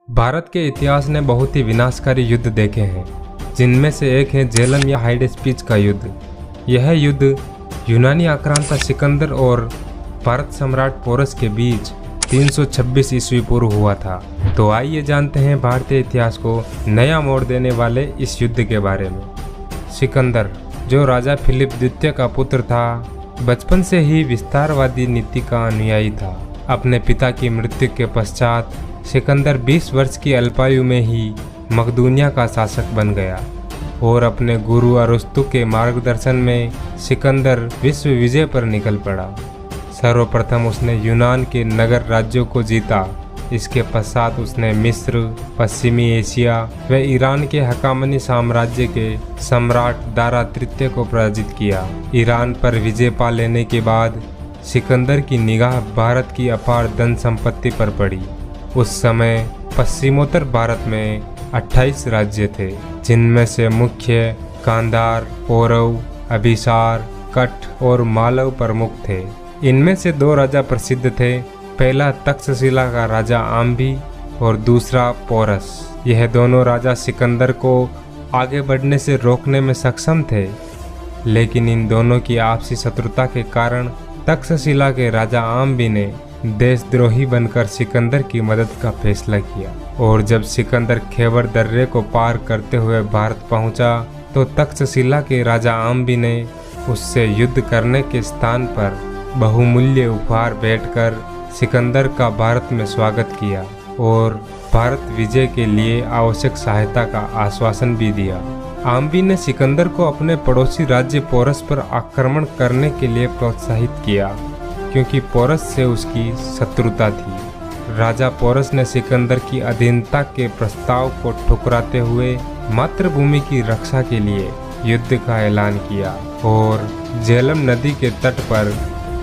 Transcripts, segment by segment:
भारत के इतिहास ने बहुत ही विनाशकारी युद्ध देखे हैं, जिनमें से एक है झेलम या हाइडेस्पिच का युद्ध। यह युद्ध यूनानी आक्रांता सिकंदर और भारत सम्राट पोरस के बीच 326 ईस्वी पूर्व हुआ था। तो आइए जानते हैं भारतीय इतिहास को नया मोड़ देने वाले इस युद्ध के बारे में। सिकंदर, जो राजा फिलिप द्वितीय का पुत्र था, बचपन से ही विस्तारवादी नीति का अनुयायी था। अपने पिता की मृत्यु के पश्चात सिकंदर 20 वर्ष की अल्पायु में ही मकदूनिया का शासक बन गया और अपने गुरु अरस्तु के मार्गदर्शन में सिकंदर विश्व विजय पर निकल पड़ा। सर्वप्रथम उसने यूनान के नगर राज्यों को जीता। इसके पश्चात उसने मिस्र, पश्चिमी एशिया व ईरान के हकामनी साम्राज्य के सम्राट दारा तृतीय को पराजित किया। ईरान पर विजय पा लेने के बाद सिकंदर की निगाह भारत की अपार धन संपत्ति पर पड़ी। उस समय पश्चिमोत्तर भारत में 28 राज्य थे, जिनमें से मुख्य गांधार, पौरव, अभिसार, कठ और मालव प्रमुख थे। इनमें से 2 राजा प्रसिद्ध थे। पहला तक्षशिला का राजा आम्बी और दूसरा पोरस। यह दोनों राजा सिकंदर को आगे बढ़ने से रोकने में सक्षम थे, लेकिन इन दोनों की आपसी शत्रुता के कारण तक्षशिला के राजा आम्बी ने देशद्रोही बनकर सिकंदर की मदद का फैसला किया और जब सिकंदर खैबर दर्रे को पार करते हुए भारत पहुंचा तो तक्षशिला के राजा आम्बी ने उससे युद्ध करने के स्थान पर बहुमूल्य उपहार भेंटकर सिकंदर का भारत में स्वागत किया और भारत विजय के लिए आवश्यक सहायता का आश्वासन भी दिया। आम्बी ने सिकंदर को अपने पड़ोसी राज्य पोरस पर आक्रमण करने के लिए प्रोत्साहित किया, क्योंकि पोरस से उसकी शत्रुता थी। राजा पोरस ने सिकंदर की अधीनता के प्रस्ताव को ठुकराते हुए मातृभूमि की रक्षा के लिए युद्ध का ऐलान किया और झेलम नदी के तट पर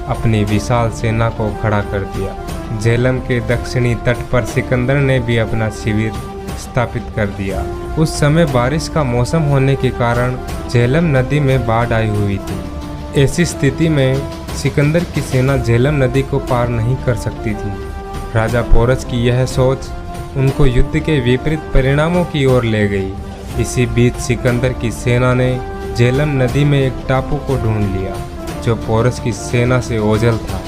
अपनी विशाल सेना को खड़ा कर दिया। झेलम के दक्षिणी तट पर सिकंदर ने भी अपना शिविर स्थापित कर दिया। उस समय बारिश का मौसम होने के कारण झेलम नदी में बाढ़ आई हुई थी। ऐसी स्थिति में सिकंदर की सेना झेलम नदी को पार नहीं कर सकती थी। राजा पोरस की यह सोच उनको युद्ध के विपरीत परिणामों की ओर ले गई। इसी बीच सिकंदर की सेना ने झेलम नदी में एक टापू को ढूंढ लिया, जो पोरस की सेना से ओझल था,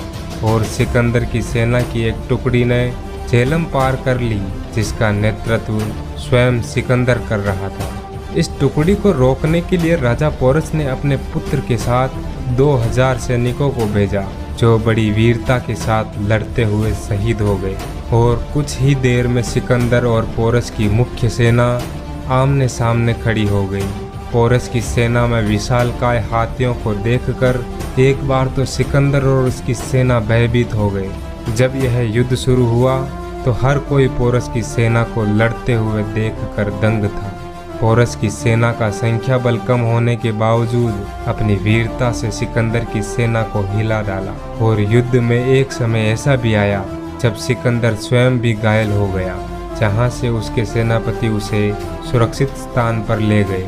और सिकंदर की सेना की एक टुकड़ी ने झेलम पार कर ली, जिसका नेतृत्व स्वयं सिकंदर कर रहा था। इस टुकड़ी को रोकने के लिए राजा पोरस ने अपने पुत्र के साथ 2000 सैनिकों को भेजा, जो बड़ी वीरता के साथ लड़ते हुए शहीद हो गए और कुछ ही देर में सिकंदर और पोरस की मुख्य सेना आमने सामने खड़ी हो गई। पोरस की सेना में विशालकाय हाथियों को देखकर एक बार तो सिकंदर और उसकी सेना भयभीत हो गए। जब यह युद्ध शुरू हुआ तो हर कोई पोरस की सेना को लड़ते हुए देखकर दंग था। पोरस की सेना का संख्या बल कम होने के बावजूद अपनी वीरता से सिकंदर की सेना को हिला डाला और युद्ध में एक समय ऐसा भी आया जब सिकंदर स्वयं भी घायल हो गया, जहां से उसके सेनापति उसे सुरक्षित स्थान पर ले गए।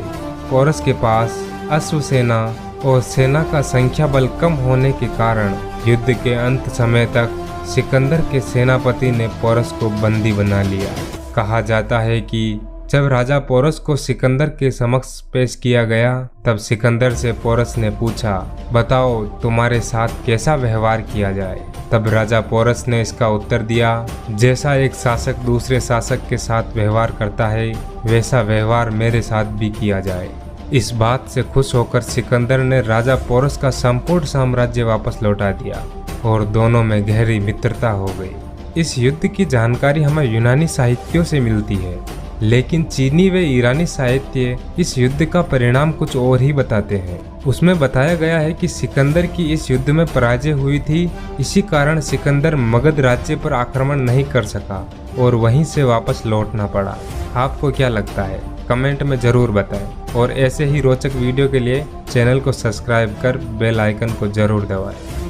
पोरस के पास अश्व सेना और सेना का संख्या बल कम होने के कारण युद्ध के अंत समय तक सिकंदर के सेनापति ने पोरस को बंदी बना लिया। कहा जाता है कि जब राजा पोरस को सिकंदर के समक्ष पेश किया गया, तब सिकंदर से पोरस ने पूछा, बताओ तुम्हारे साथ कैसा व्यवहार किया जाए। तब राजा पोरस ने इसका उत्तर दिया, जैसा एक शासक दूसरे शासक के साथ व्यवहार करता है, वैसा व्यवहार मेरे साथ भी किया जाए। इस बात से खुश होकर सिकंदर ने राजा पोरस का संपूर्ण साम्राज्य वापस लौटा दिया और दोनों में गहरी मित्रता हो गई। इस युद्ध की जानकारी हमें यूनानी साहित्यों से मिलती है, लेकिन चीनी व ईरानी साहित्य इस युद्ध का परिणाम कुछ और ही बताते हैं। उसमें बताया गया है कि सिकंदर की इस युद्ध में पराजय हुई थी। इसी कारण सिकंदर मगध राज्य पर आक्रमण नहीं कर सका और वहीं से वापस लौटना पड़ा। आपको क्या लगता है? कमेंट में ज़रूर बताएं और ऐसे ही रोचक वीडियो के लिए चैनल को सब्सक्राइब कर बेल आइकन को ज़रूर दबाएं।